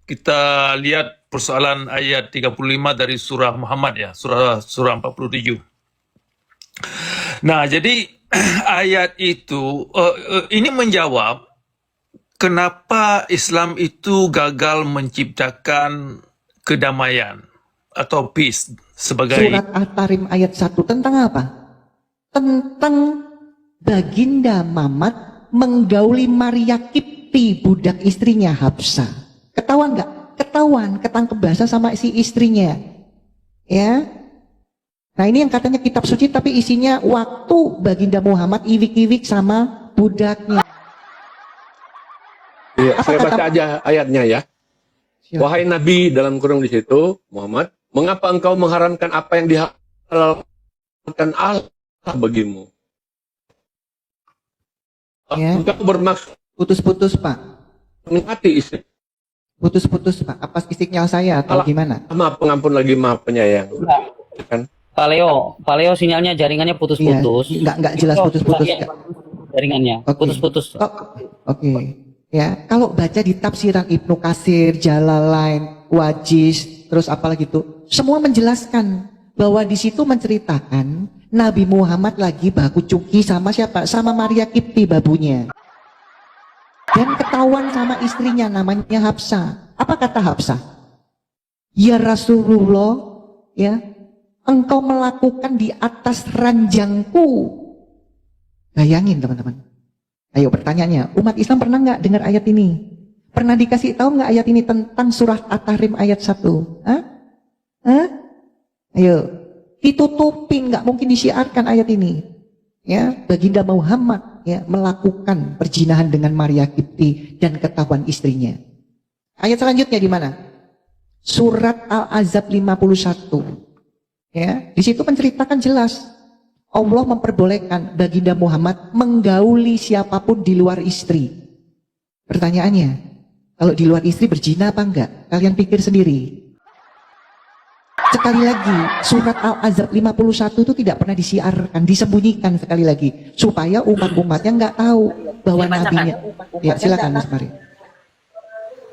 kita lihat persoalan ayat 35 dari surah Muhammad ya, surah 47. Nah, jadi ayat itu ini menjawab kenapa Islam itu gagal menciptakan kedamaian atau peace sebagai Surat At-Tahrim ayat 1 tentang apa? Tentang Baginda Mamat menggauli Maria Kipti, budak istrinya Hafsah. Ketahuan nggak? Ketahuan, ketangkep bahasa sama si istrinya. Ya. Nah ini yang katanya kitab suci tapi isinya waktu Baginda Muhammad iwik-iwik sama budaknya. Iya, Apa saya kata- baca aja ayatnya ya. Silakan. Wahai Nabi, dalam kurung di situ, Muhammad, mengapa engkau mengharamkan apa yang dihalalkan Allah bagimu? Ya. Engkau bermaksud Putus-putus Pak. menikmati istri. Putus-putus Pak. Apa signal saya atau Allah. gimana? Maha pengampun lagi maha penyayang. Kan? Pak Leo sinyalnya jaringannya putus-putus. Iya, nggak jelas putus-putus. Iya, jaringannya Oke. putus-putus. Oh, Oke. Ya, kalau baca di tafsiran Ibnu Katsir, Jalalain, Wajiz, terus apalagi itu, semua menjelaskan bahwa di situ menceritakan Nabi Muhammad lagi baku cuki sama siapa? Sama Maria Kipti babunya. Dan ketahuan sama istrinya namanya Hafsah. Apa kata Hafsah? Ya Rasulullah, ya, engkau melakukan di atas ranjangku. Bayangin teman-teman. Ayo pertanyaannya, umat Islam pernah nggak dengar ayat ini? Pernah dikasih tahu nggak ayat ini tentang surah At-Tahrim ayat 1? Hah? Hah? Ayo, ditutupin, nggak mungkin disiarkan ayat ini. Ya, Baginda Muhammad ya melakukan perzinahan dengan Maria Kipti dan ketahuan istrinya. Ayat selanjutnya di mana? Surat Al-Ahzab 51. Ya, di situ menceritakan jelas Allah memperbolehkan Baginda Muhammad menggauli siapapun di luar istri. Pertanyaannya, kalau di luar istri berzina apa enggak? Kalian pikir sendiri. Sekali lagi, surat Al-Ahzab 51 itu tidak pernah disiarkan, disembunyikan sekali lagi. Supaya umat-umatnya enggak tahu bahwa Saya bacakan. nabinya. Ya silakan Mas Mari.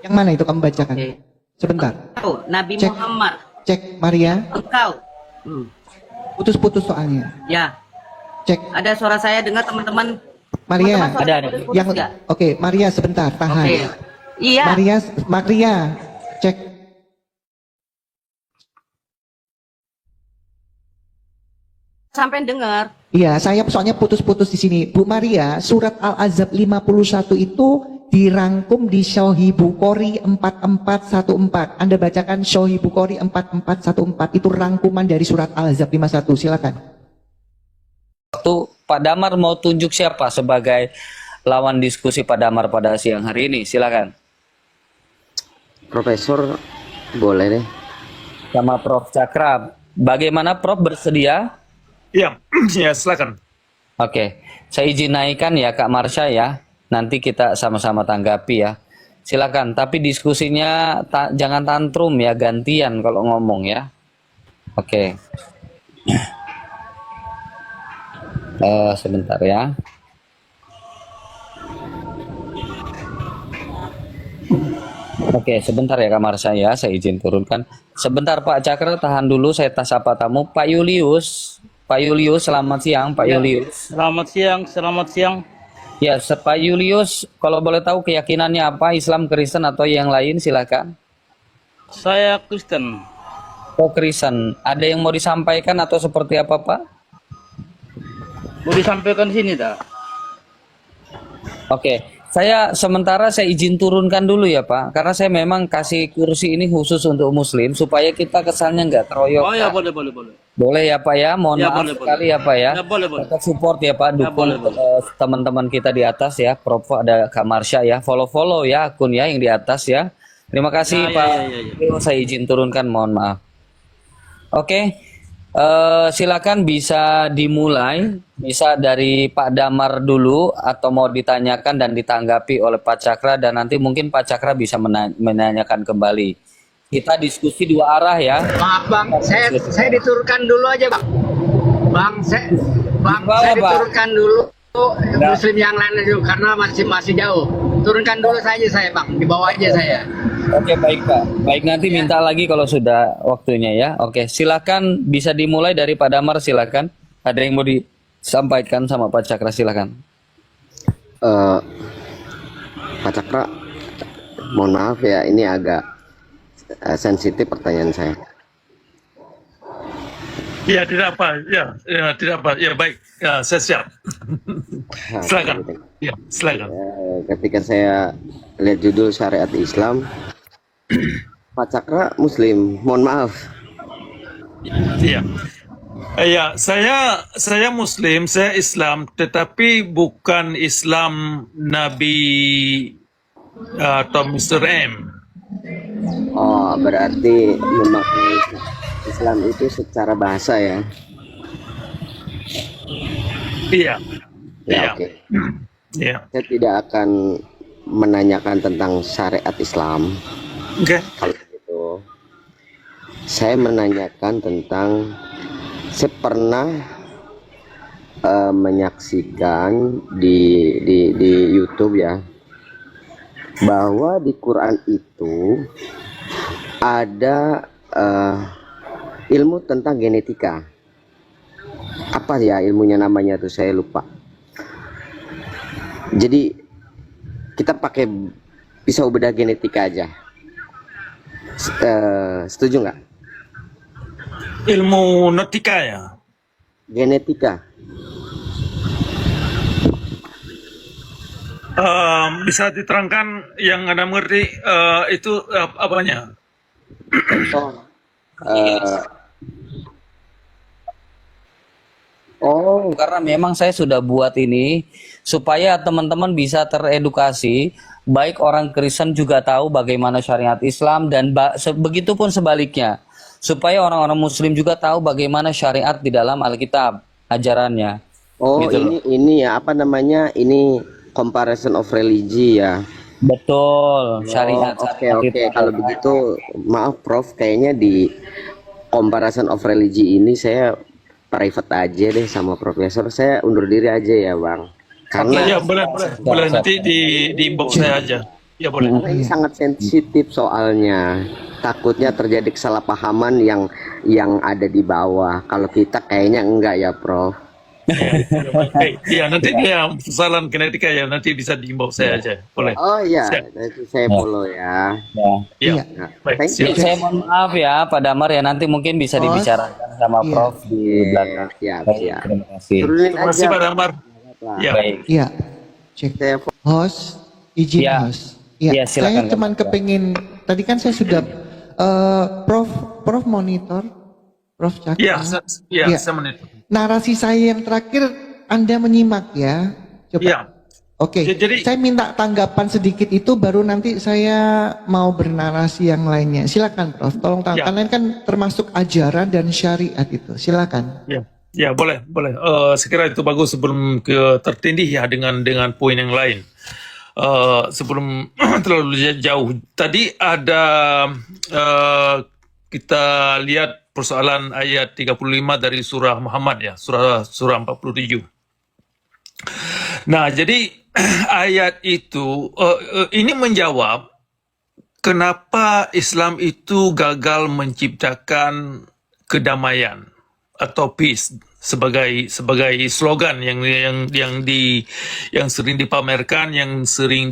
Yang mana itu kamu bacakan? Oke. Sebentar, Engkau, Nabi Cek. Muhammad, cek Maria, engkau. putus-putus soalnya. Ya, Cek ada suara saya dengar teman-teman. Maria. Teman-teman, suara Ada. putus-putus Yang nggak? oke, Maria sebentar, tahan. Oke. Iya. Maria, cek. Sampai dengar. Iya, saya soalnya putus-putus di sini. Bu Maria, surat Al-Ahzab 51 itu dirangkum di Sahih Bukhari 4414. Anda bacakan Sahih Bukhari 4414, itu rangkuman dari surat Al-Ahzab 51. Silakan. Waktu Pak Damar mau tunjuk siapa sebagai lawan diskusi Pak Damar pada siang hari ini, silakan. Profesor, boleh deh. Sama Prof Cakra. Bagaimana Prof bersedia? ya, ya silakan. Oke, saya izin naikkan ya Kak Marsha ya. Nanti kita sama-sama tanggapi ya. Silakan, tapi diskusinya jangan tantrum ya, gantian kalau ngomong ya. Oke. Sebentar ya. Oke, sebentar ya Kak Marsha ya, saya izin turunkan. Sebentar Pak Cakra, tahan dulu, saya tas apa tamu. Pak Julius, selamat siang Pak Julius. Selamat siang. Ya, Pak Julius, kalau boleh tahu keyakinannya apa, Islam, Kristen atau yang lain, silakan. Saya Kristen. Oh, Kristen. Ada yang mau disampaikan atau seperti apa, Pak? Mau disampaikan di sini dah. Oke, sementara saya izin turunkan dulu ya, Pak, karena saya memang kasih kursi ini khusus untuk Muslim supaya kita kesannya nggak keroyokan. Oh ya, boleh. Boleh ya Pak ya, mohon Ya, maaf boleh, sekali boleh. ya Pak ya. Ya, boleh. Tetap support ya Pak, Ya, dukung boleh. teman-teman kita di atas ya, Prof ada Kak Marsha ya, follow ya akun ya yang di atas ya. Terima kasih Ya, Pak. ya. Saya izin turunkan, mohon maaf. Oke, silakan bisa dimulai, bisa dari Pak Damar dulu atau mau ditanyakan dan ditanggapi oleh Pak Cakra dan nanti mungkin Pak Cakra bisa menanyakan kembali. Kita diskusi dua arah ya. Maaf bang, saya diturunkan dulu aja bang. Bawah, Saya Pak. diturunkan dulu Muslim yang lain dulu karena masih jauh. turunkan dulu saja saya bang, di bawah aja saya. Oke, baik Pak. Baik, nanti minta lagi kalau sudah waktunya ya. Oke, silakan bisa dimulai dari Pak Damar, silakan. Ada yang mau disampaikan sama Pak Cakra, silakan. Pak Cakra, mohon maaf ya, ini agak sensitif pertanyaan saya. Ya, tidak apa. Tidak apa. Ya, baik. Ya, saya siap. Silakan. Ya, silakan. Ketika saya lihat judul syariat Islam, Pak Cakra Muslim, mohon maaf. Iya. Ya, saya Muslim, saya Islam, tetapi bukan Islam Nabi atau Mr. M. Oh, berarti memakai Islam itu secara bahasa ya? Iya. Ya, Iya. oke. Iya. Saya tidak akan menanyakan tentang syariat Islam. Oke. Kalau begitu, saya menanyakan tentang, saya pernah menyaksikan di YouTube ya, bahwa di Quran itu ada ilmu tentang genetika. Apa ya ilmunya namanya tuh, saya lupa. Jadi kita pakai pisau bedah genetika aja. Setuju nggak? Ilmu nautika ya. Genetika. Bisa diterangkan yang Anda mengerti itu apanya? Contoh, oh, Karena memang saya sudah buat ini supaya teman-teman bisa teredukasi, baik orang Kristen juga tahu bagaimana syariat Islam dan begitupun sebaliknya, supaya orang-orang Muslim juga tahu bagaimana syariat di dalam Alkitab ajarannya. oh Gitu loh. ini ya apa namanya? Ini comparison of religi ya. Betul, syariat. Oh, oke syariat oke. itu. Kalau begitu, maaf Prof, kayaknya di comparison of religi ini saya private aja deh sama Profesor. Saya undur diri aja ya Bang. Karena Ya, boleh nanti di inbox saya aja. Ya, boleh. ini sangat sensitif soalnya. Takutnya terjadi kesalahpahaman yang ada di bawah. Kalau kita kayaknya enggak ya Prof. Baik. Ya, nanti dia persoalan genetika ya, nanti bisa di inbox saya aja. Boleh. Oh iya, Siap. nanti saya follow ya. Ya. Ya. Iya. Nah, Baik, thank you. siap. Saya mohon maaf ya Pak Damar ya, nanti mungkin bisa Bos. dibicarakan sama Iya. Prof di belakang. Siap, Baik, siap. terima kasih. Turunin Terima kasih aja. Pak Damar. Ya. Baik. Iya, cek. Saya Host, izin Ya. host. Ya, Ya, silakan. saya cuman kepingin, tadi kan saya sudah, Prof monitor, Prof Cakra. Ya, Iya. saya monitor. Narasi saya yang terakhir Anda menyimak ya. Coba. Ya. Oke, Jadi- saya minta tanggapan sedikit itu baru nanti saya mau bernarasi yang lainnya. Silakan Prof, tolong Ya. kalian kan termasuk ajaran dan syariat itu. Silakan. Ya, boleh. Sekira itu bagus sebelum tertindih ya dengan poin yang lain. Sebelum terlalu jauh, tadi ada kita lihat persoalan ayat 35 dari surah Muhammad ya, surah 47. Nah, jadi ayat itu ini menjawab kenapa Islam itu gagal menciptakan kedamaian atau peace sebagai slogan yang sering dipamerkan, yang sering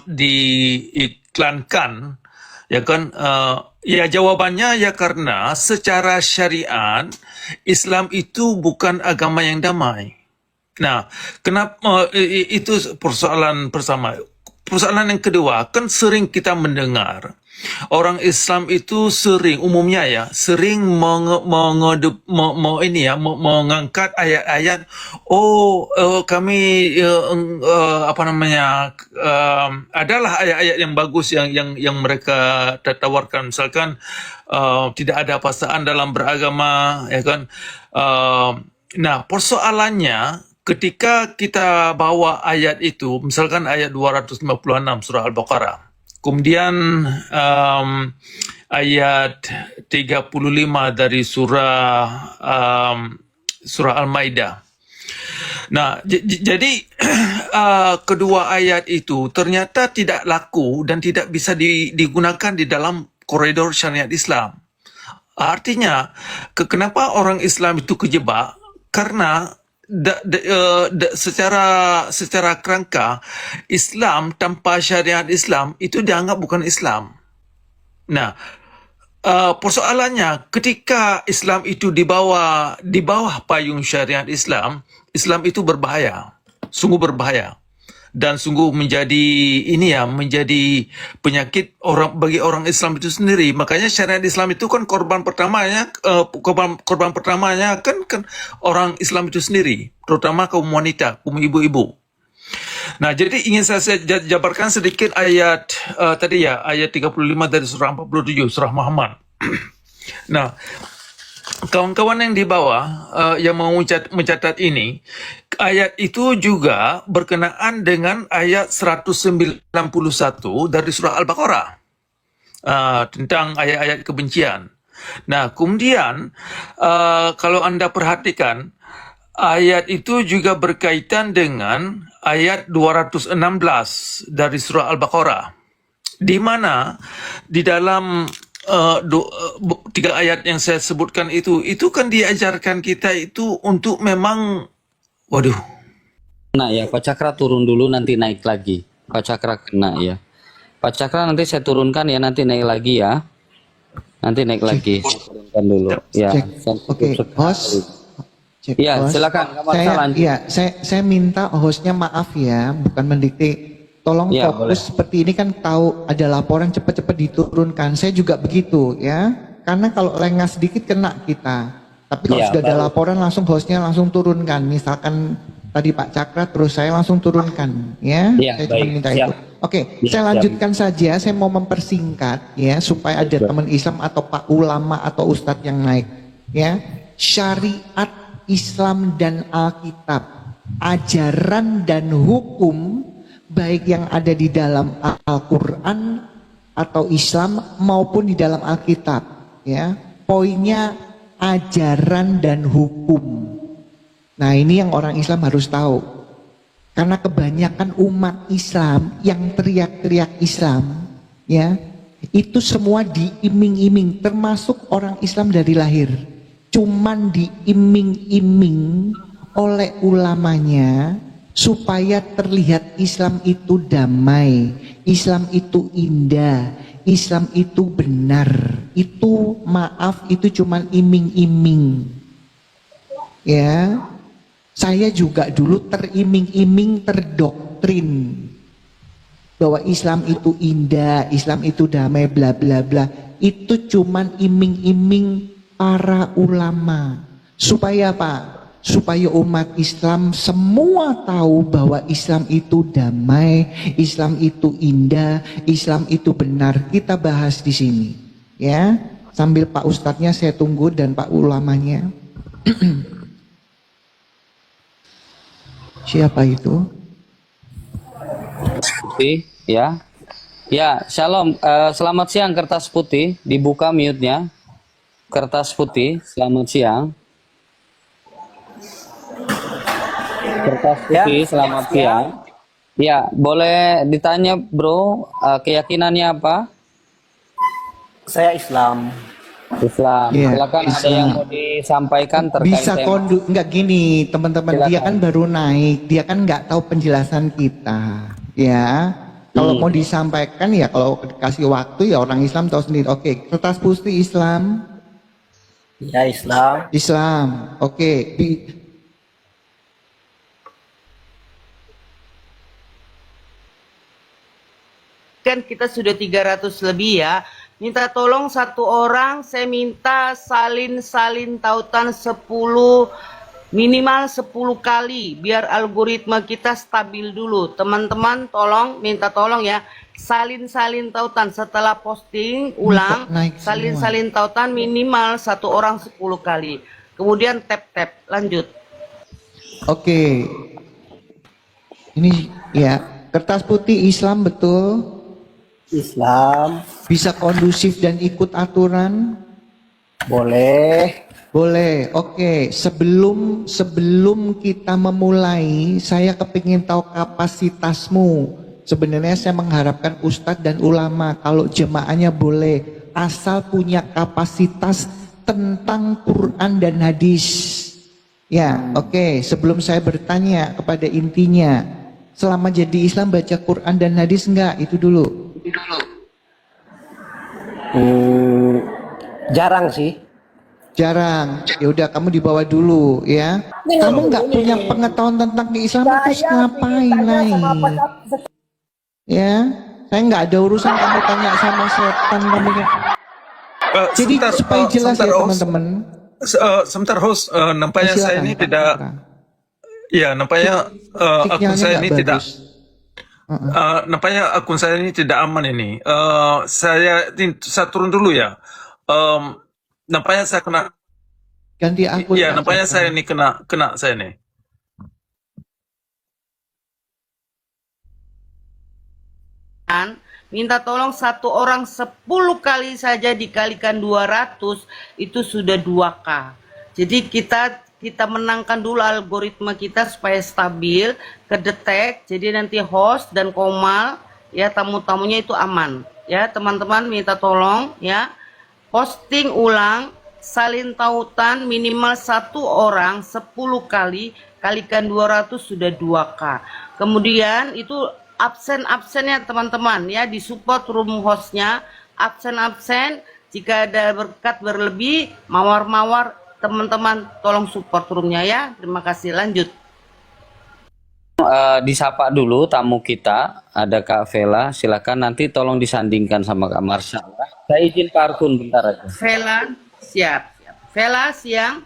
diiklankan, ya kan? Ya jawabannya ya karena secara syariat Islam itu bukan agama yang damai. Nah, kenapa itu persoalan pertama. Persoalan yang kedua, kan sering kita mendengar orang Islam itu umumnya ya, sering mengangkat ayat-ayat, kami adalah ayat-ayat yang bagus yang mereka tawarkan, misalkan tidak ada paksaan dalam beragama, ya kan. Nah, persoalannya ketika kita bawa ayat itu, misalkan ayat 256 surah Al-Baqarah, kemudian ayat 35 dari surah Al-Maidah, Nah, jadi kedua ayat itu ternyata tidak laku dan tidak bisa digunakan di dalam koridor syariat Islam. Artinya, kenapa orang Islam itu kejebak? Karena secara kerangka Islam tanpa syariat Islam itu dianggap bukan Islam. Nah, persoalannya ketika Islam itu di bawah payung syariat Islam, Islam itu berbahaya, sungguh berbahaya. Dan sungguh menjadi penyakit bagi orang Islam itu sendiri. Makanya syariat Islam itu kan korban pertamanya kan orang Islam itu sendiri, terutama kaum wanita, kaum ibu-ibu. Nah, jadi ingin saya jabarkan sedikit ayat tadi ya, ayat 35 dari surah 47 surah Muhammad. Nah, kawan-kawan yang di bawah yang mau mencatat ini, ayat itu juga berkenaan dengan ayat 191 dari surah Al-Baqarah tentang ayat-ayat kebencian. Nah, kemudian kalau Anda perhatikan, ayat itu juga berkaitan dengan ayat 216 dari surah Al-Baqarah, di mana di dalam tiga ayat yang saya sebutkan itu kan diajarkan kita itu untuk memang, waduh. Nah ya, Pak Cakra turun dulu nanti naik lagi. Pak Cakra kena ya. Pak Cakra nanti saya turunkan ya, nanti naik lagi ya. Nanti naik lagi. Turunkan dulu. Ya. Oke, host. Cek, Ya, host. silakan. Saya minta hostnya maaf ya, bukan mendikte. Tolong Ya, fokus seperti ini kan, tahu ada laporan cepat-cepat diturunkan. Saya juga begitu ya. Karena kalau lengah sedikit kena kita. Tapi kalau Ya, sudah ada laporan langsung hostnya langsung turunkan. Misalkan tadi Pak Cakra terus saya langsung turunkan ya. Ya, Saya cuma baik. minta Siap. itu. Oke, Ya, saya lanjutkan saja. Saya mau mempersingkat ya supaya ada teman Islam atau Pak ulama atau ustadz yang naik ya. Syariat Islam dan Alkitab, ajaran dan hukum baik yang ada di dalam Al-Quran atau Islam maupun di dalam Alkitab ya, poinnya ajaran dan hukum. Nah, ini yang orang Islam harus tahu, karena kebanyakan umat Islam yang teriak-teriak Islam ya, itu semua diiming-iming, termasuk orang Islam dari lahir, cuman diiming-iming oleh ulamanya supaya terlihat Islam itu damai, Islam itu indah, Islam itu benar. Itu maaf, itu cuman iming-iming. Ya, saya juga dulu teriming-iming, terdoktrin bahwa Islam itu indah, Islam itu damai, bla bla bla. Itu cuman iming-iming para ulama. Supaya apa? Supaya umat Islam semua tahu bahwa Islam itu damai, Islam itu indah, Islam itu benar. Kita bahas di sini, ya. Sambil Pak Ustadznya saya tunggu dan Pak ulamanya. Siapa itu? Putih, ya. Ya, shalom. Selamat siang Kertas Putih. Dibuka mute-nya. Kertas Putih, selamat siang. Kertas Putih, selamat siang. Ya, boleh ditanya bro, keyakinannya apa? Saya Islam. Islam. Ya, Silakan, ada Islam. yang mau disampaikan terkait Bisa tema. enggak gini teman-teman, dia Silakan. kan baru naik, dia kan nggak tahu penjelasan kita ya. Kalau mau disampaikan ya, kalau kasih waktu ya orang Islam tahu sendiri. Oke, Kertas Putih Islam. Ya Islam. Islam, oke. Kan kita sudah 300 lebih ya. Minta tolong satu orang, saya minta salin tautan 10, minimal 10 kali biar algoritma kita stabil dulu. Teman-teman tolong, minta tolong ya. Salin tautan setelah posting ulang, naik semua. salin tautan minimal satu orang 10 kali. Kemudian tap lanjut. Oke. Ini ya, Kertas Putih Islam betul. Islam. Bisa kondusif dan ikut aturan. Boleh. Boleh, oke. Sebelum kita memulai, saya kepingin tahu kapasitasmu. Sebenarnya saya mengharapkan ustadz dan ulama, kalau jemaahnya boleh, asal punya kapasitas tentang Quran dan hadis. Ya, oke. Sebelum saya bertanya kepada intinya, selama jadi Islam baca Quran dan hadis enggak? Itu dulu. Jarang sih. Jarang. Ya udah, kamu dibawa dulu ya. Kamu nggak punya pengetahuan tentang keislaman, terus ngapain naik? Ya, saya nggak ada urusan kamu tanya sama setan kamu. Jadi supaya jelas ya teman-teman. Sebentar host, nampaknya saya Silakan, ini Pak tidak, Putra. ya nampaknya akun Sinyalnya saya nggak ini tidak, bagus. nampaknya akun saya ini tidak aman ini. Saya turun dulu ya. Nampaknya saya kena, Ganti akun. ya Pak nampaknya Jaka. saya ini kena saya nih. Minta tolong satu orang 10 kali saja dikalikan 200 itu sudah 2K. Jadi kita menangkan dulu algoritma kita supaya stabil, kedetek. Jadi nanti host dan Komal ya, tamu-tamunya itu aman. Ya, teman-teman minta tolong ya, posting ulang salin tautan minimal satu orang 10 kali kalikan 200 sudah 2K. Kemudian itu absen-absennya teman-teman ya, di support room hostnya, absen-absen, jika ada berkat berlebih, mawar-mawar, teman-teman tolong support roomnya ya. Terima kasih, lanjut. Disapa dulu tamu kita, ada Kak Vela, silakan nanti tolong disandingkan sama Kak Marsha. Saya izin Pak Arkun bentar aja. Vela, siap. Vela, siang.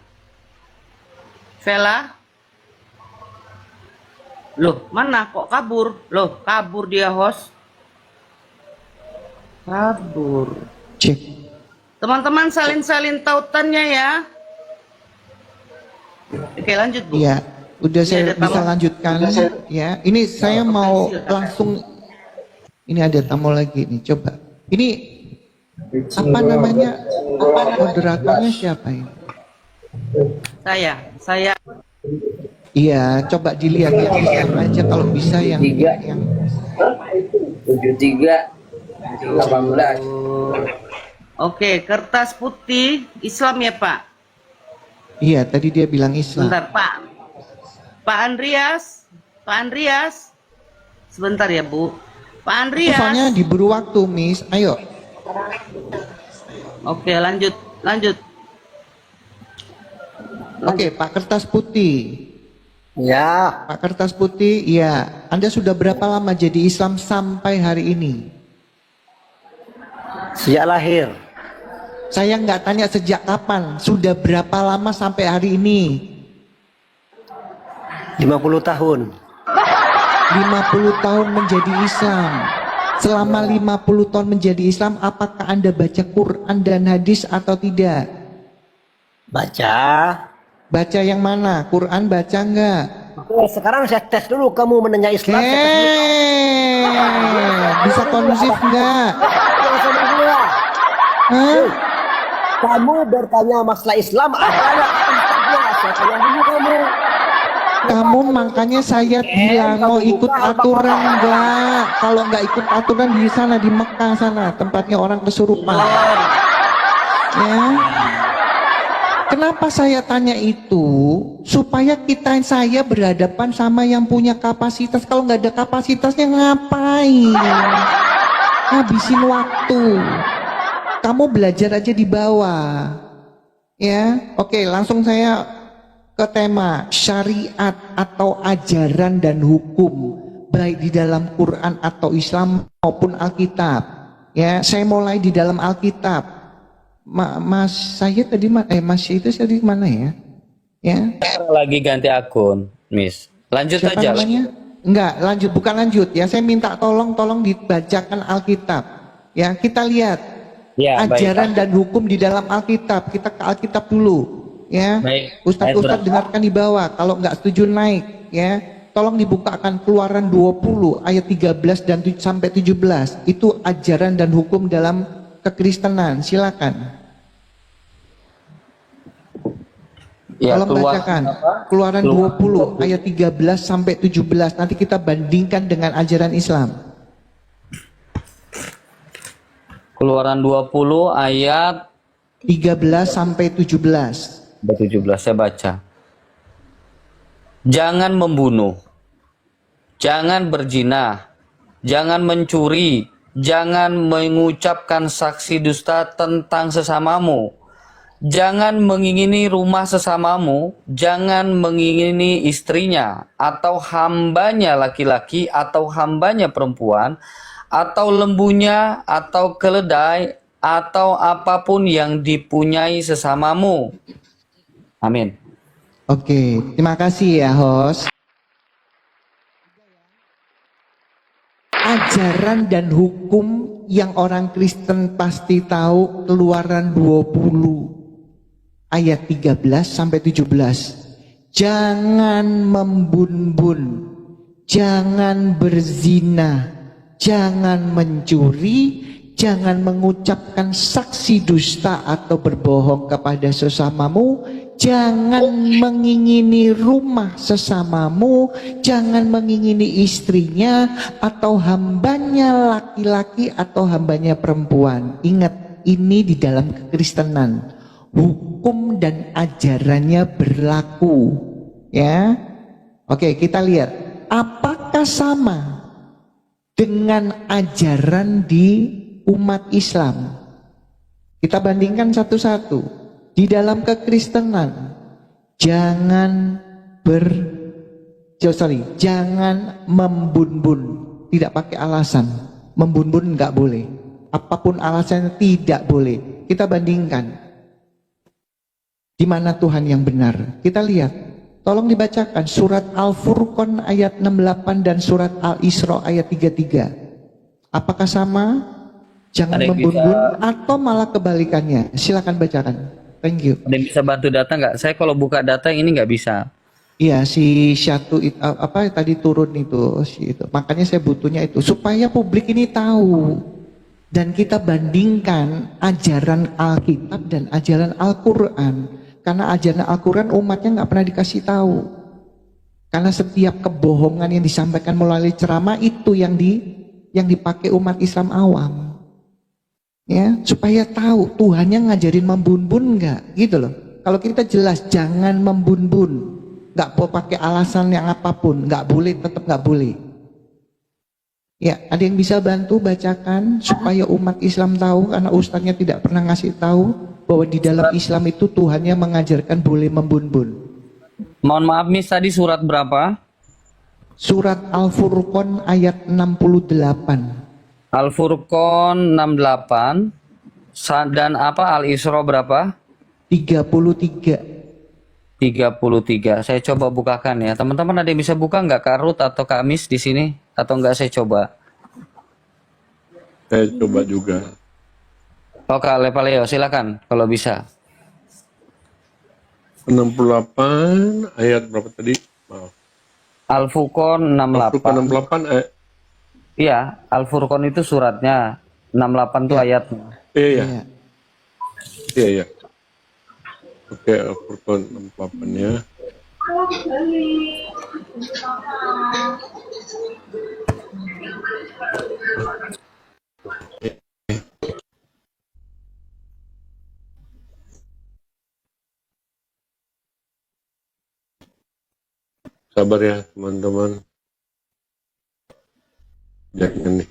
Vela. Loh, mana kok kabur? Loh, kabur dia host. Kabur. Cek. Teman-teman salin-salin tautannya ya. Oke, lanjut Bu. Iya, udah saya ada bisa tamu. lanjutkan ya. Ini saya mau langsung. Ini ada tamu lagi nih, coba. Ini apa namanya? Moderatornya siapa ini? Saya. Iya, coba dilihat yang Islam aja kalau bisa yang 73 18. Oke, kertas putih Islam ya Pak. Iya, tadi dia bilang Islam. Sebentar Pak. Pak Andreas. Sebentar ya Bu. Pak Soalnya Andreas. diburu waktu, Miss. Ayo. Oke, lanjut. Oke, Pak Kertas Putih. Ya, Pak Kertas Putih, iya. Anda sudah berapa lama jadi Islam sampai hari ini? sejak lahir. Saya nggak tanya sejak kapan, sudah berapa lama sampai hari ini? 50 tahun. 50 tahun menjadi Islam. Selama 50 tahun menjadi Islam, apakah Anda baca Quran dan hadis atau tidak? Baca. Baca yang mana? Quran baca nggak? Oke, sekarang saya tes dulu kamu menanya Islam. Saya tes dulu. Bisa kondusif nggak? Langsung dulu ya. Hah? Kamu bertanya masalah Islam, ada saya tanya dulu kamu. Kamu makanya saya bilang mau ikut aturan enggak? Kalau nggak ikut aturan di sana di Mekah sana tempatnya orang kesurupan. Ya. Kenapa saya tanya itu? Supaya saya berhadapan sama yang punya kapasitas. Kalau nggak ada kapasitasnya ngapain? Habisin waktu. Kamu belajar aja di bawah. Ya, oke, langsung saya ke tema syariat atau ajaran dan hukum baik di dalam Quran atau Islam maupun Alkitab. Ya, saya mulai di dalam Alkitab. Mas saya tadi Mas itu tadi mana ya? Ya. Lagi ganti akun, Miss. Lanjut Siapa aja. namanya? Enggak, lanjut, bukan lanjut ya. Saya minta tolong dibacakan Alkitab. Ya, kita lihat Ya, ajaran dan hukum di dalam Alkitab. Kita ke Alkitab dulu. Ya, Baik. Ustadz dengarkan di bawah. Kalau nggak setuju naik, ya, tolong dibukakan Keluaran 20 ayat 13 dan sampai 17. Itu ajaran dan hukum dalam kekristenan. Silakan. Ya, Tolong keluar bacakan. apa? Keluaran Keluaran 20 ayat 13 sampai 17. Nanti kita bandingkan dengan ajaran Islam. Keluaran 20 ayat 13 sampai 17. 17 saya baca. Jangan membunuh, jangan berzina, jangan mencuri, jangan mengucapkan saksi dusta tentang sesamamu, jangan mengingini rumah sesamamu, jangan mengingini istrinya, atau hambanya laki-laki, atau hambanya perempuan, atau lembunya, atau keledai, atau apapun yang dipunyai sesamamu. Amin. Oke, terima kasih ya host. Ajaran dan hukum yang orang Kristen pasti tahu, Keluaran 20 ayat 13 sampai 17. Jangan membun-bun, jangan berzina, jangan mencuri, jangan mengucapkan saksi dusta atau berbohong kepada sesamamu, jangan mengingini rumah sesamamu, jangan mengingini istrinya atau hambanya laki-laki atau hambanya perempuan. Ingat, ini di dalam kekristenan. Hukum dan ajarannya berlaku. Ya. Oke, kita lihat. Apakah sama dengan ajaran di umat Islam? Kita bandingkan satu-satu. Di dalam kekristenan, jangan jangan membun-bun, tidak pakai alasan. Membun-bun nggak boleh. Apapun alasannya tidak boleh. Kita bandingkan. Di mana Tuhan yang benar? Kita lihat. Tolong dibacakan surat Al-Furqan ayat 68 dan surat Al-Isra ayat 33. Apakah sama? Jangan membun-bun atau malah kebalikannya? Silakan bacakan. Thank you. Ada yang bisa bantu data nggak? Saya kalau buka data ini nggak bisa. Iya, si Syatu apa tadi turun itu, itu. Makanya saya butuhnya itu supaya publik ini tahu dan kita bandingkan ajaran Alkitab dan ajaran Al-Qur'an. Karena ajaran Al-Qur'an umatnya nggak pernah dikasih tahu. Karena setiap kebohongan yang disampaikan melalui ceramah itu yang dipakai umat Islam awam. Ya, supaya tahu Tuhannya ngajarin membun-bun enggak, gitu loh. Kalau kita jelas jangan membun-bun, nggak mau pakai alasan yang apapun, nggak boleh, tetap nggak boleh. Ya, ada yang bisa bantu bacakan supaya umat Islam tahu, karena ustadznya tidak pernah ngasih tahu bahwa di dalam Islam itu Tuhannya mengajarkan boleh membun-bun. Mohon maaf Miss, tadi surat berapa? Surat Al-Furqan ayat 68. Al-Furqan 68 dan apa Al-Isra berapa? 33. 33. Saya coba bukakan ya. Teman-teman ada yang bisa buka nggak Karut atau Kamis di sini? Atau enggak saya coba? Saya coba juga. Oke, Lepaleo silakan kalau bisa. 68 ayat berapa tadi? Maaf. Al-Furqan 68. Al-Furqan 68 ayat. Iya, Al-Furqan itu suratnya. 68 itu ayatnya. Iya. Iya, iya. Oke, Al-Furqan 68 ya. Sabar ya, teman-teman. Jangan nih.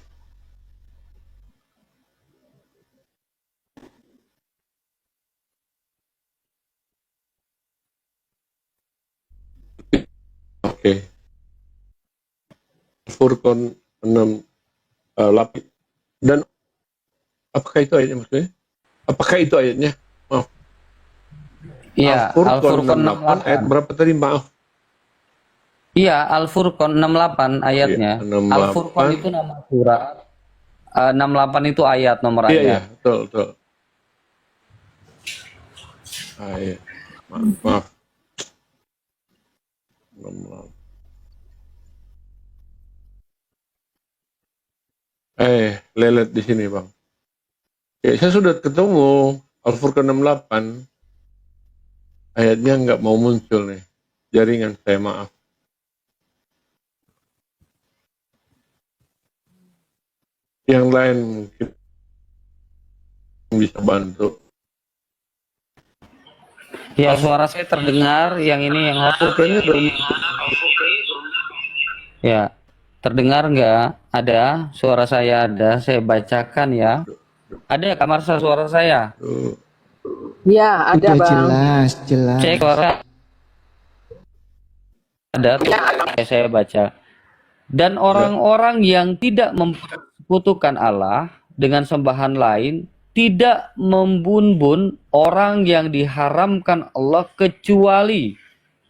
Oke. Furqan 68. Dan apakah itu ayatnya maksudnya? Apakah itu ayatnya? Maaf. Iya, Al-Furqan 68 ayat berapa tadi? Maaf. Iya, Al-Furqan 68 ayatnya. Iya, 68. Al-Furqan itu nama surat. 68 itu ayat nomor Iya, ayat. iya, betul, betul. Ayat. Maaf. 68. Lelet di sini, Bang. Ya, saya sudah ketemu Al-Furqan 68 ayatnya nggak mau muncul nih. Jaringan saya, maaf. Yang lain mungkin bisa bantu. Ya, suara saya terdengar. Yang ini yang hot. Ya, terdengar nggak? Ada, suara saya ada. Saya bacakan ya. Ada Kak Marsha suara saya? Iya, ada Udah Bang. jelas, jelas. Cek suara. Ada, saya baca. Dan orang-orang yang tidak mempersekutukan Allah dengan sembahan lain, tidak membun-bun orang yang diharamkan Allah kecuali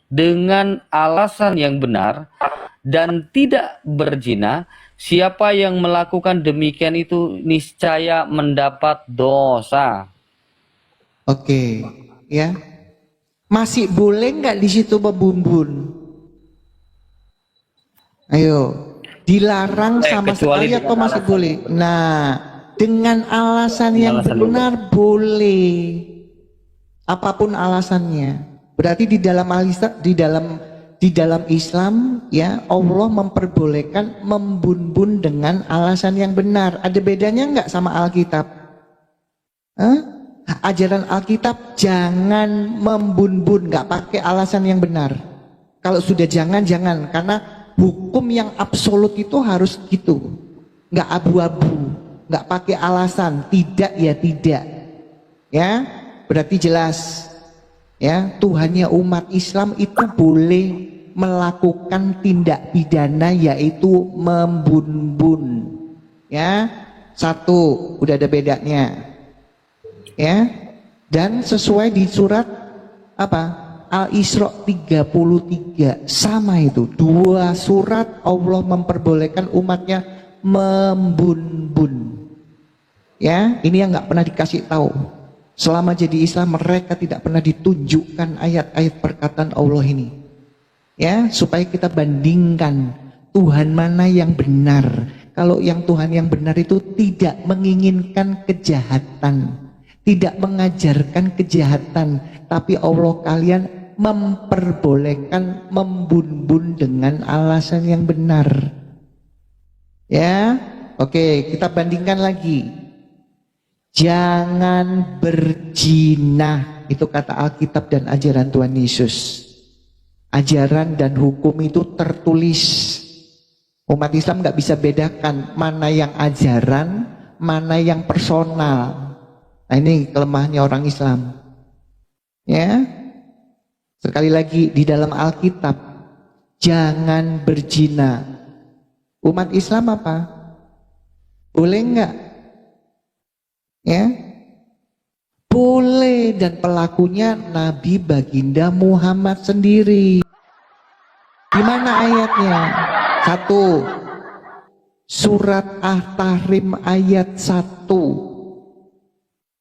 dengan alasan yang benar, dan tidak berzina. Siapa yang melakukan demikian itu niscaya mendapat dosa. Oke, ya. Masih boleh nggak di situ membumbun? Ayo, dilarang sama kecuali sekali atau dengan masih boleh? Nah, dengan alasan yang alasan benar boleh. Apapun alasannya. Berarti di dalam Islam ya Allah memperbolehkan membun-bun dengan alasan yang benar. Ada bedanya nggak sama Alkitab? Hah? Ajaran Alkitab jangan membun-bun, nggak pakai alasan yang benar. Kalau sudah jangan, karena hukum yang absolut itu harus gitu, nggak abu-abu, nggak pakai alasan, tidak ya tidak, ya berarti jelas, ya Tuhannya umat Islam itu boleh melakukan tindak pidana yaitu membun-bun, ya satu udah ada bedanya. Ya, dan sesuai di surat apa? Al-Isra 33 sama itu. Dua surat Allah memperbolehkan umatnya membun-bun. Ya, ini yang nggak pernah dikasih tahu. Selama jadi Islam mereka tidak pernah ditunjukkan ayat-ayat perkataan Allah ini. Ya, supaya kita bandingkan Tuhan mana yang benar. Kalau yang Tuhan yang benar itu tidak menginginkan kejahatan, tidak mengajarkan kejahatan, tapi Allah kalian memperbolehkan membun-bun dengan alasan yang benar. Ya, oke, kita bandingkan lagi. Jangan berzina, itu kata Alkitab dan ajaran Tuhan Yesus. Ajaran dan hukum itu tertulis. Umat Islam nggak bisa bedakan mana yang ajaran, mana yang personal. Nah ini kelemahannya orang Islam. Ya, sekali lagi di dalam Alkitab jangan berzina. Umat Islam apa? Boleh enggak? Ya, boleh, dan pelakunya Nabi Baginda Muhammad sendiri. Di mana ayatnya? Satu, surat At-Tahrim ayat 1.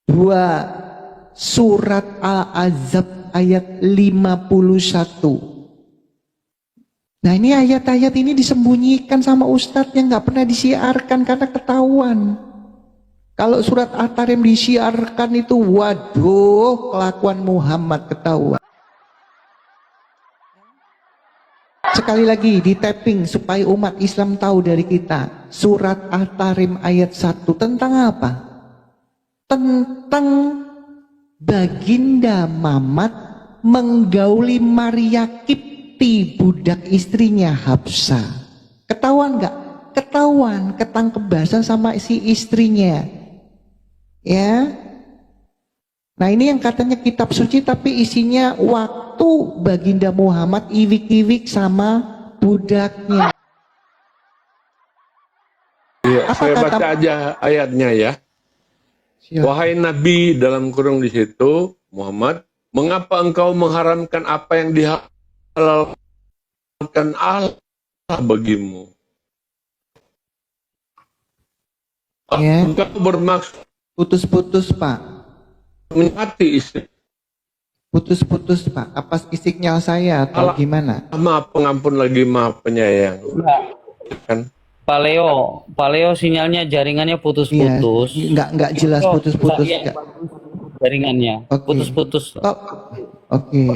2. Surat Al-Ahzab ayat 51. Nah ini ayat-ayat ini disembunyikan sama ustadz yang nggak pernah disiarkan karena ketahuan. Kalau surat At-Tahrim disiarkan itu waduh, kelakuan Muhammad ketahuan. Sekali lagi di tapping supaya umat Islam tahu dari kita. Surat At-Tahrim ayat 1 tentang apa? Tentang Baginda Mamat menggauli Maria Kipti, budak istrinya Hafsah. Ketahuan nggak? Ketahuan, ketangkebasan sama si istrinya. Ya. Nah ini yang katanya kitab suci tapi isinya waktu Baginda Muhammad iwik-iwik sama budaknya. Iya, Apa saya kata baca aja ayatnya ya. Siap. Wahai Nabi, dalam kurung di situ, Muhammad, mengapa engkau mengharamkan apa yang dihalalkan Allah bagimu? Ya. Engkau bermaksud Putus-putus Pak. menyakiti istri. Putus-putus Pak. Apa sinyal saya atau Allah. gimana? Maaf pengampun lagi, maaf penyayang. Kan? Pak Leo sinyalnya jaringannya putus-putus. Iya, nggak jelas putus-putus. Jaringannya Oke. putus-putus. Oh, Oke.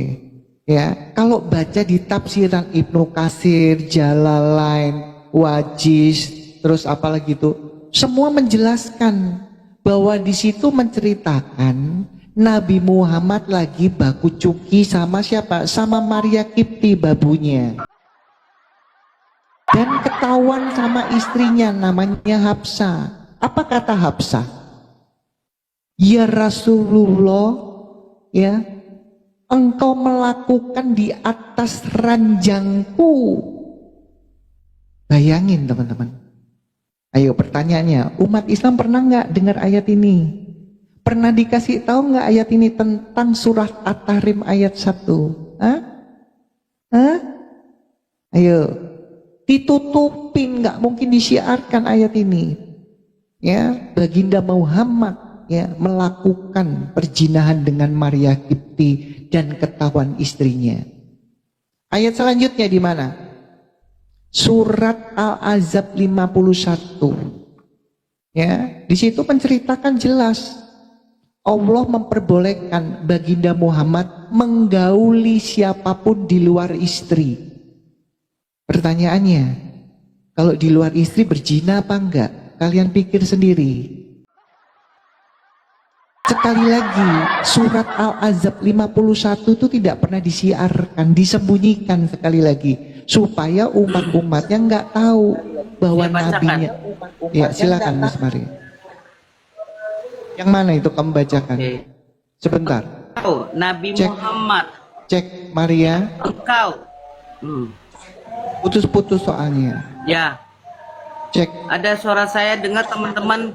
Ya, kalau baca di tafsiran Ibnu Katsir, Jalalain, Wajiz, terus apalagi itu, semua menjelaskan bahwa di situ menceritakan Nabi Muhammad lagi baku cuki sama siapa? Sama Maria Kipti, babunya. Dan ketahuan sama istrinya namanya Hafsah. Apa kata Hafsah? Ya Rasulullah, ya, engkau melakukan di atas ranjangku. Bayangin teman-teman. Ayo pertanyaannya, umat Islam pernah nggak dengar ayat ini? Pernah dikasih tahu nggak ayat ini tentang surat At-Tahrim ayat 1? Hah? Hah? Ayo, ditutupin, nggak mungkin disiarkan ayat ini. Ya, baginda Muhammad ya melakukan perzinahan dengan Maria Kipti dan ketahuan istrinya. Ayat selanjutnya di mana? Surat Al-Ahzab 51. Ya, di situ menceritakan jelas Allah memperbolehkan baginda Muhammad menggauli siapapun di luar istri. Pertanyaannya, kalau di luar istri berzina apa enggak? Kalian pikir sendiri. Sekali lagi, surat Al-Ahzab 51 itu tidak pernah disiarkan, disembunyikan sekali lagi, supaya umat-umatnya nggak tahu bahwa nabinya. Ya, silakan Mas Maria. Yang mana itu kamu bacakan? Oke. Sebentar. Engkau, Nabi Cek. Muhammad, Cek Maria, engkau. putus-putus soalnya. Ya, Cek ada suara saya dengar teman-teman.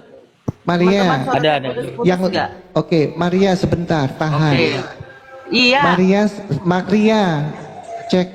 Maria. Teman-teman, suara Ada, saya ada. putus-putus Yang nggak? oke, Maria sebentar, tahan. Oke. Iya. Maria, cek.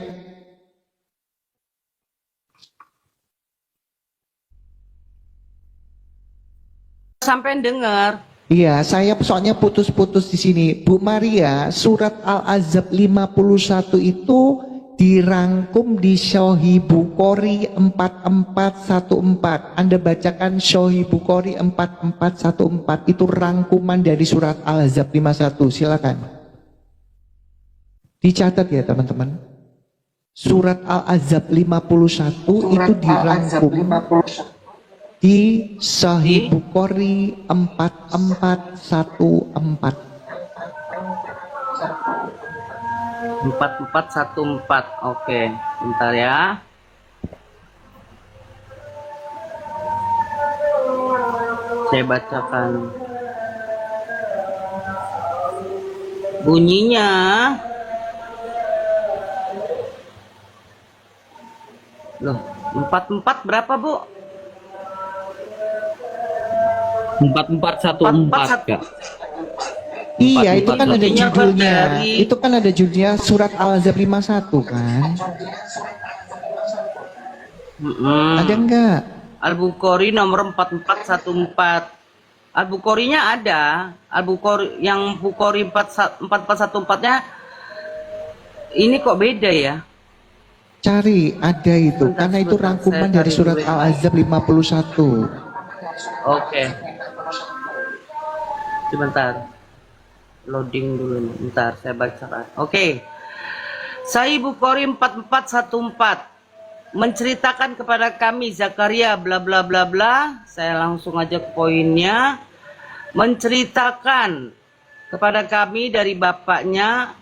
Sampai dengar. Iya, saya soalnya putus-putus di sini. Bu Maria, surat Al-Ahzab 51 itu dirangkum di Sahih Bukhari 4414. Anda bacakan Sahih Bukhari 4414, itu rangkuman dari surat Al-Ahzab 51. Silakan. Dicatat ya teman-teman. Surat Al-Ahzab 51 itu dirangkum di Sahih Bukhari 4414. 4414. Oke, bentar ya. Saya bacakan. Bunyinya loh, 44 berapa, Bu? 4414, Kak. Iya, itu kan ada Artinya judulnya. dari- Itu kan ada judulnya surat Al-Ahzab 51 kan? Ada enggak? Al-Bukhari nomor 4414. Al-Bukharinya ada. Al-Bukhari yang Bukhari 4414-nya ini kok beda ya? Cari, ada itu. Sebentar, Karena itu sebentar, rangkuman saya dari cari surat dulu. Al-Ahzab 51. Oke. Sebentar. Loading dulu nih. Bentar, saya bacakan. Oke. Sahih Bukhari 4414 menceritakan kepada kami Zakaria bla bla bla bla. Saya langsung aja ke poinnya. Menceritakan kepada kami dari bapaknya,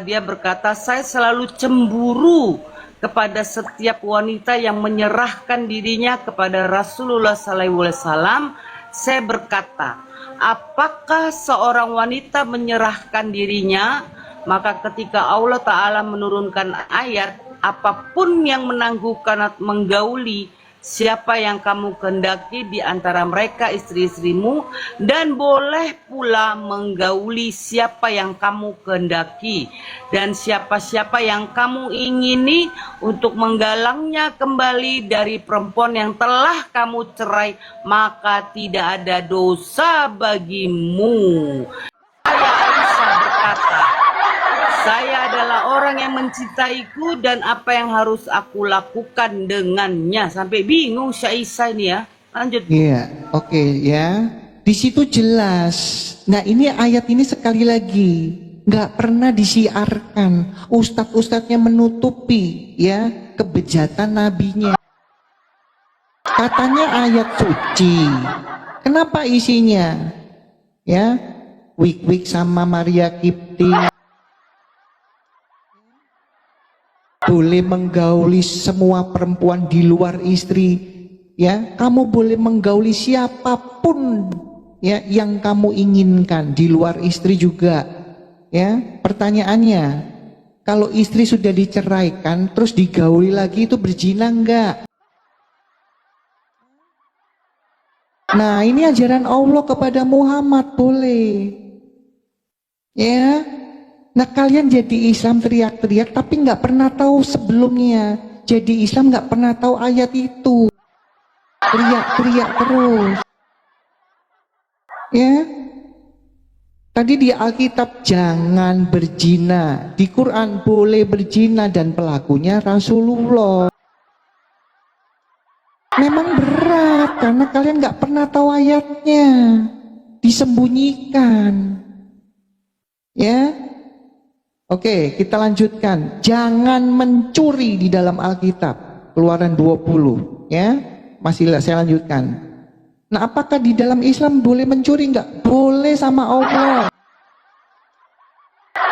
dia berkata, saya selalu cemburu kepada setiap wanita yang menyerahkan dirinya kepada Rasulullah SAW. Saya berkata, apakah seorang wanita menyerahkan dirinya? Maka ketika Allah Ta'ala menurunkan ayat, apapun yang menangguhkan atau menggauli siapa yang kamu kehendaki di antara mereka istri-istrimu, dan boleh pula menggauli siapa yang kamu kehendaki, dan siapa-siapa yang kamu ingini untuk menggalangnya kembali dari perempuan yang telah kamu cerai, maka tidak ada dosa bagimu. Saya Aisyah berkata, saya adalah orang yang mencintaiku dan apa yang harus aku lakukan dengannya. Sampai bingung Syaisyah ini ya. Lanjut. Iya, oke ya. Di situ jelas. Nah, ini ayat ini sekali lagi nggak pernah disiarkan. Ustadz-ustadznya menutupi ya kebejatan nabinya. Katanya ayat suci. Kenapa isinya? Ya, wik-wik sama Maria Kipti. Boleh menggauli semua perempuan di luar istri. Ya, kamu boleh menggauli siapapun ya yang kamu inginkan di luar istri juga. Ya, pertanyaannya, kalau istri sudah diceraikan terus digauli lagi itu berzina enggak? Nah, ini ajaran Allah kepada Muhammad, boleh. Ya. Nah, kalian jadi Islam teriak-teriak tapi nggak pernah tahu sebelumnya. Jadi Islam nggak pernah tahu ayat itu. Teriak-teriak terus. Ya. Tadi di Alkitab jangan berzina, di Quran boleh berzina dan pelakunya Rasulullah. Memang berat karena kalian nggak pernah tahu ayatnya, disembunyikan. Ya, oke, kita lanjutkan. Jangan mencuri di dalam Alkitab, Keluaran 20. Ya, masih saya lanjutkan. Nah, apakah di dalam Islam boleh mencuri? Nggak boleh sama Allah.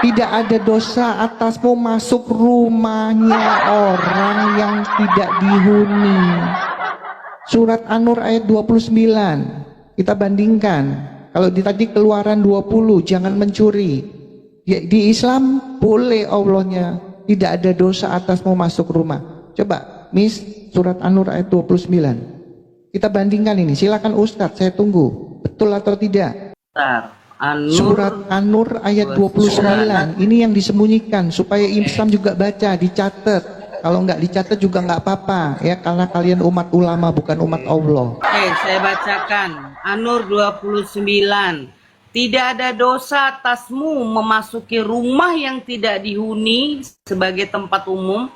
Tidak ada dosa atasmu masuk rumahnya orang yang tidak dihuni. Surat An-Nur ayat 29. Kita bandingkan. Kalau tadi Keluaran 20, jangan mencuri. Di Islam boleh Allahnya, tidak ada dosa atasmu masuk rumah. Coba, Miss, surat An-Nur ayat 29. Kita bandingkan ini. Silakan Ustadz, saya tunggu. Betul atau tidak? Surat An-Nur ayat 29. Ini yang disembunyikan supaya Islam juga baca, dicatat. Kalau nggak dicatat juga nggak apa-apa ya, karena kalian umat ulama bukan umat Allah. Oke, saya bacakan An-Nur 29. Tidak ada dosa atasmu memasuki rumah yang tidak dihuni sebagai tempat umum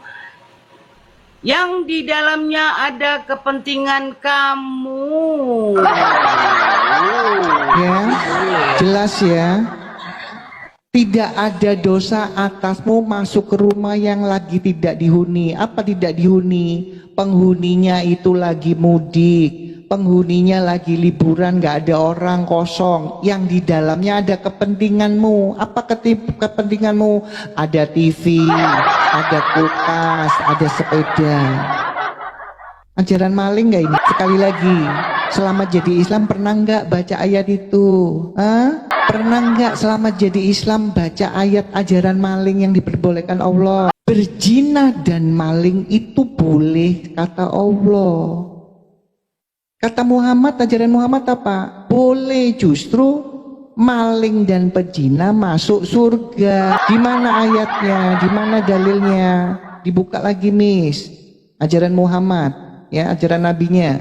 yang di dalamnya ada kepentingan kamu. Ya, jelas ya. Tidak ada dosa atasmu masuk ke rumah yang lagi tidak dihuni. Apa tidak dihuni? Penghuninya itu lagi mudik, penghuninya lagi liburan, nggak ada orang, kosong. Yang di dalamnya ada kepentinganmu. Apa kepentinganmu? Ada TV, ada kulkas, ada sepeda. Ajaran maling nggak ini? Sekali lagi, selama jadi Islam pernah nggak baca ayat itu? Hah? Pernah nggak selama jadi Islam baca ayat ajaran maling yang diperbolehkan Allah? Berzina dan maling itu boleh kata Allah. Kata Muhammad, ajaran Muhammad apa? Boleh, justru maling dan pezina masuk surga. Di mana ayatnya? Di mana dalilnya? Dibuka lagi, Miss. Ajaran Muhammad, ya, ajaran nabinya,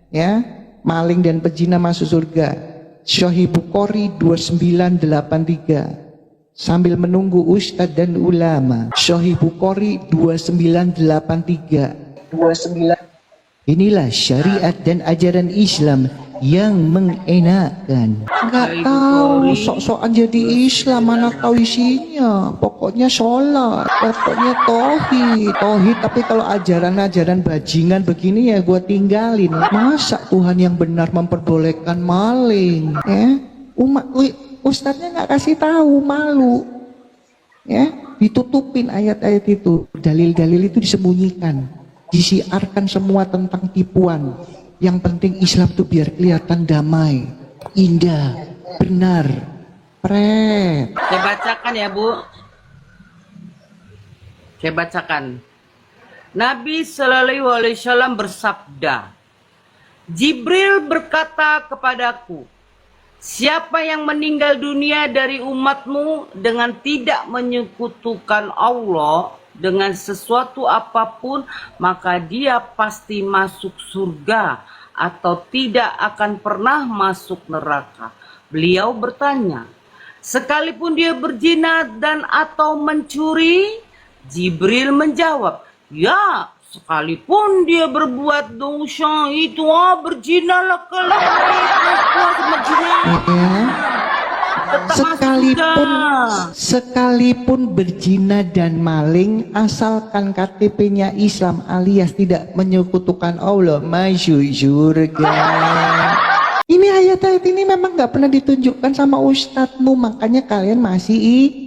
ya. Maling dan pezina masuk surga. Sahih Bukhari 2983. Sambil menunggu ustadz dan ulama. Sahih Bukhari 2983. 29. Inilah syariat dan ajaran Islam yang mengenakan. Nggak tahu, sok-sokan jadi Islam, mana tahu isinya. Pokoknya sholat, pokoknya tauhid. Tapi kalau ajaran-ajaran bajingan begini ya gue tinggalin. Masa Tuhan yang benar memperbolehkan maling? Ya, ustadznya nggak kasih tahu, malu. Ya, ditutupin ayat-ayat itu, dalil-dalil itu disembunyikan, disiarkan semua tentang tipuan. Yang penting Islam tuh biar kelihatan damai, indah, benar. Saya bacakan ya, Bu. Saya bacakan. Nabi Shallallahu Alaihi Wasallam bersabda, Jibril berkata kepadaku, siapa yang meninggal dunia dari umatmu dengan tidak menyekutukan Allah dengan sesuatu apapun, maka dia pasti masuk surga atau tidak akan pernah masuk neraka. Beliau bertanya, sekalipun dia berzina dan atau mencuri? Jibril menjawab, ya, sekalipun dia berbuat dosa itu, berzinalah kelak itu. Sekalipun berzina dan maling, asalkan KTP-nya Islam alias tidak menyekutukan Allah, masuk surga. Ini ayat-ayat ini memang nggak pernah ditunjukkan sama ustadzmu, makanya kalian masih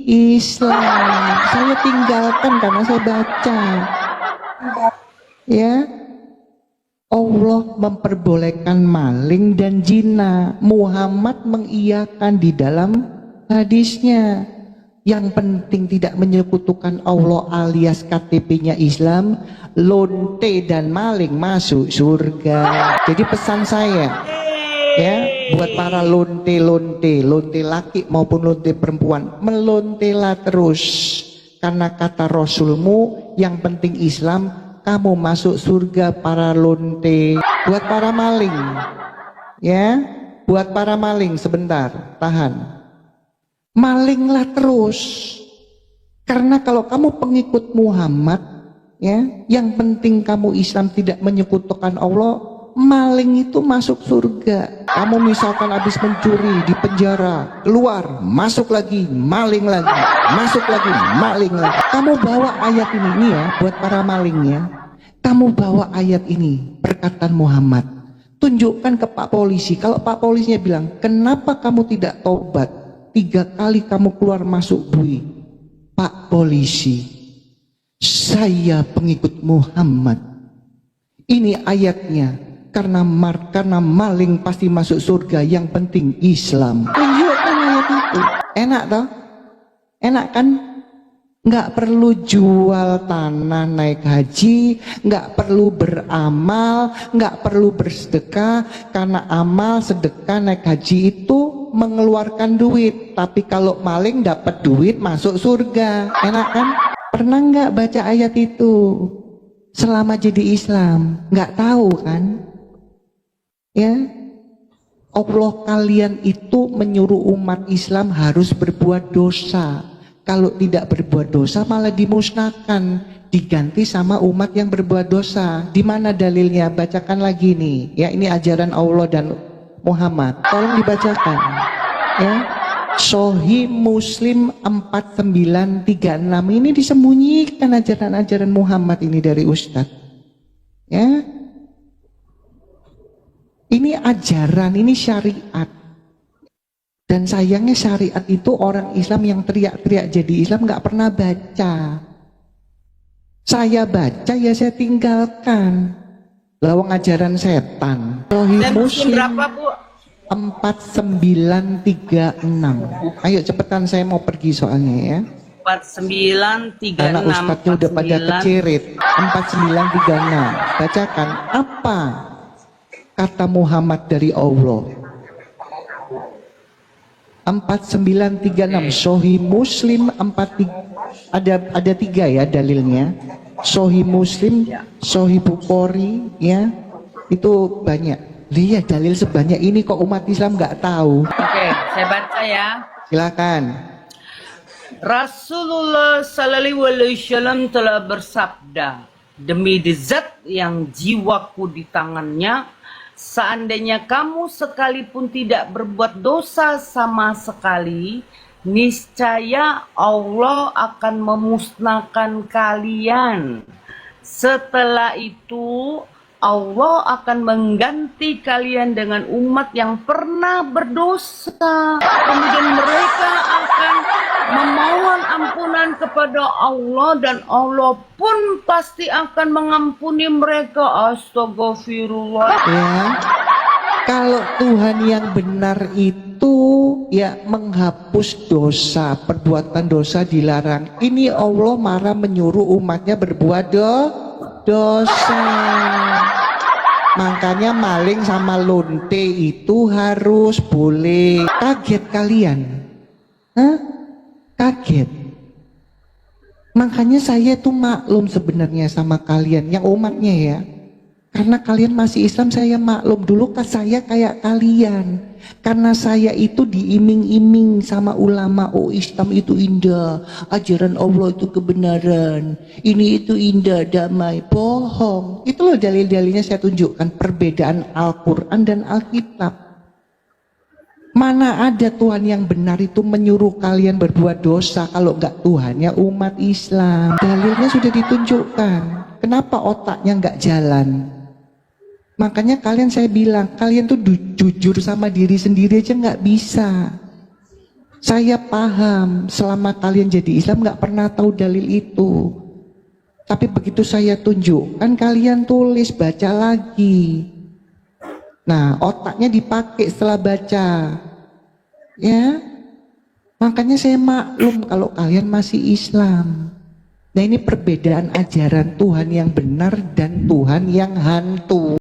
Islam. Saya tinggalkan karena saya baca. Ya, Allah memperbolehkan maling dan zina. Muhammad mengiyakan di dalam hadisnya. Yang penting tidak menyekutukan Allah alias KTP-nya Islam, lonte dan maling masuk surga. Jadi pesan saya, ya, buat para lonte laki maupun lonte perempuan, melontela terus, karena kata Rasulmu, yang penting Islam, kamu masuk surga para lonte. Buat para maling, ya, buat para maling, sebentar, tahan. Malinglah terus, karena kalau kamu pengikut Muhammad, ya, yang penting kamu Islam tidak menyekutukan Allah, maling itu masuk surga. Kamu misalkan habis mencuri di penjara, keluar, masuk lagi, maling lagi, masuk lagi, maling lagi. Kamu bawa ayat ini ya, buat para malingnya. Kamu bawa ayat ini, perkataan Muhammad. Tunjukkan ke Pak Polisi. Kalau Pak Polisinya bilang, kenapa kamu tidak taubat? 3 kali kamu keluar masuk bui. Pak Polisi, saya pengikut Muhammad. Ini ayatnya. Karena maling pasti masuk surga, yang penting Islam. Tunjukkan ayat itu. Enak toh? Enak kan? Nggak perlu jual tanah naik haji, nggak perlu beramal, nggak perlu bersedekah, karena amal, sedekah, naik haji itu mengeluarkan duit. Tapi kalau maling dapat duit masuk surga. Enak kan? Pernah nggak baca ayat itu selama jadi Islam? Nggak tahu kan? Ya, Allah kalian itu menyuruh umat Islam harus berbuat dosa. Kalau tidak berbuat dosa malah dimusnahkan, diganti sama umat yang berbuat dosa. Di mana dalilnya? Bacakan lagi nih. Ya, ini ajaran Allah dan Muhammad. Tolong dibacakan. Ya, Sahih Muslim 4936. Ini disembunyikan ajaran-ajaran Muhammad ini dari Ustadz. Ya. Ini ajaran, ini syariat. Dan sayangnya syariat itu orang Islam yang teriak-teriak jadi Islam nggak pernah baca. Saya baca ya saya tinggalkan. Lawang ajaran setan. Sahih Muslim berapa, Bu? 4936. Ayo cepetan, saya mau pergi soalnya ya. 4936. Karena ustadznya udah pada kecirit. 4936. Bacakan apa kata Muhammad dari Allah. 4936 Sahih Muslim 43, ada 3 ya dalilnya. Sahih Muslim, Sahih Bukhari, ya, itu banyak. Lihat dalil sebanyak ini kok umat Islam nggak tahu. Oke, saya baca ya. Silakan. Rasulullah Sallallahu Alaihi Wasallam telah bersabda, demi zat yang jiwaku di tangannya, seandainya kamu sekalipun tidak berbuat dosa sama sekali, niscaya Allah akan memusnahkan kalian. Setelah itu Allah akan mengganti kalian dengan umat yang pernah berdosa. Kemudian mereka akan memohon ampunan kepada Allah dan Allah pun pasti akan mengampuni mereka. Astagfirullah. Ya, kalau Tuhan yang benar itu ya menghapus dosa, perbuatan dosa dilarang. Ini Allah marah menyuruh umatnya berbuat dosa. Makanya maling sama lonte itu harus boleh. Kaget kalian? Hah? Kaget. Makanya saya tuh maklum sebenarnya sama kalian yang umatnya ya. Karena kalian masih Islam, saya maklum. Dulu kan saya kayak kalian. Karena saya itu diiming-iming sama ulama, oh Islam itu indah, ajaran Allah itu kebenaran, ini itu indah, damai. Bohong. Itu loh dalil-dalilnya saya tunjukkan, perbedaan Al-Quran dan Alkitab. Mana ada Tuhan yang benar itu menyuruh kalian berbuat dosa kalau enggak Tuhannya umat Islam. Dalilnya sudah ditunjukkan. Kenapa otaknya enggak jalan? Makanya kalian, saya bilang, kalian tuh jujur sama diri sendiri aja nggak bisa. Saya paham selama kalian jadi Islam nggak pernah tahu dalil itu. Tapi begitu saya tunjukkan, kalian tulis, baca lagi. Nah, otaknya dipakai setelah baca. Ya, makanya saya maklum kalau kalian masih Islam. Nah, ini perbedaan ajaran Tuhan yang benar dan Tuhan yang hantu.